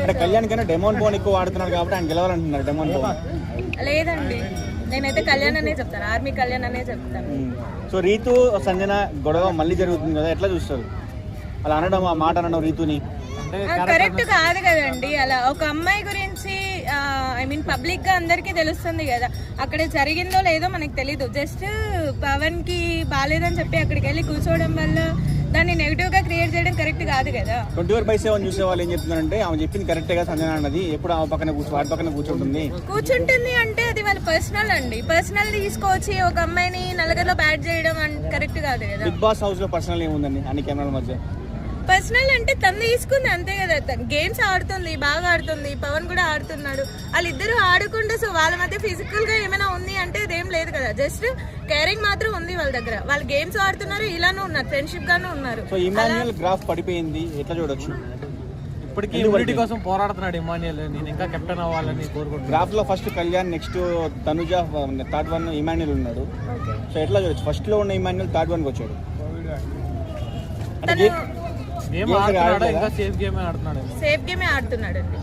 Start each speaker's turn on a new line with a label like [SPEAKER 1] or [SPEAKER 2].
[SPEAKER 1] అంటే కళ్యాణ్ కన్నా demon bone ఎక్కువ ఆడుతున్నాడు కాబట్టి ఆయన గెలవాలంటున్నారు డెమోన్ బోన్.
[SPEAKER 2] లేదండి, నేనైతే కళ్యాణ్ అనే చెప్తాను, ఆర్మీ కళ్యాణ్ అనే చెప్తాను.
[SPEAKER 1] సో రీతు సంజన గొడవ మళ్ళీ జరుగుతుంది కదా, ఎట్లా చూస్తారు అలా అనడం, ఆ మాట అనడం రీతుని?
[SPEAKER 2] కరెక్ట్ కాదు కదండి. అలా ఒక అమ్మాయి గురించి ఐ మీన్ పబ్లిక్ గా అందరికి తెలుస్తుంది కదా, అక్కడ జరిగిందో లేదో మనకు తెలీదు. జస్ట్ పవన్ కి బాలేదని చెప్పి అక్కడికి వెళ్ళి కూర్చోవడం వల్ల దాన్ని నెగిటివ్ గా క్రియేట్ చేయడం కరెక్ట్ కాదు కదా.
[SPEAKER 1] 24/7 చూసే వాళ్ళు ఏం చెప్తున్నారంటే ఆమె చెప్పింది కరెక్టే కదా సంజన అన్నది, ఎప్పుడు ఆమె పక్కన వాడి పక్కన కూర్చుంటుంది
[SPEAKER 2] అంటే అది వాళ్ళ పర్సనల్ అండి. పర్సనల్ తీసుకొచ్చి ఒక అమ్మాయిని నలుగురిలో బ్యాట్ చేయడం కరెక్ట్ కాదు కదా.
[SPEAKER 1] బిగ్ బాస్ హౌస్ లో పర్సనల్ ఏముందండి అన్ని కెమెరాల మధ్య?
[SPEAKER 2] పర్సనల్ అంటే తను తీసుకుంది అంతే కదా. తను గేమ్స్ ఆడుతుంది, బాగా ఆడుతుంది, పవన్ కూడా ఆడుతున్నాడు, వాళ్ళిద్దరూ ఆడుకుంటూ. సో వాళ్ళ మధ్య ఫిజికల్ గా ఏమైనా ఉంది అంటే ఇదేం లేదు కదా, జస్ట్ కేరింగ్ మాత్రం ఉంది వాళ్ళ దగ్గర. వాళ్ళు గేమ్స్ ఆడుతున్నారు, ఇలానే ఉన్నారు, ఫ్రెండ్షిప్ గానే ఉన్నారు.
[SPEAKER 1] సో ఇమాన్యుయల్ గ్రాఫ్ పడిపోయింది, ఎట్లా చూడొచ్చు?
[SPEAKER 3] ఇప్పటికీ యూనిటీ కోసం పోరాడుతున్నాడు ఇమాన్యుయల్. నేను ఇంకా కెప్టెన్ అవ్వాలని కోరుకుంటున్నాను.
[SPEAKER 1] గ్రాఫ్ లో first Kalyan, next Tanuja, third one Emmanuel ఉన్నాడు. సో ఎట్లా చూడొచ్చు? ఫస్ట్ లో ఉన్న ఇమాన్యుయల్ థర్డ్ వన్ కి వచ్చాడు.
[SPEAKER 3] గేమ్ ఆడుతున్నాడా? ఇంకా సేఫ్ గేమే ఆడుతున్నాడు.
[SPEAKER 2] సేఫ్ గేమే ఆడుతున్నాడు అండి.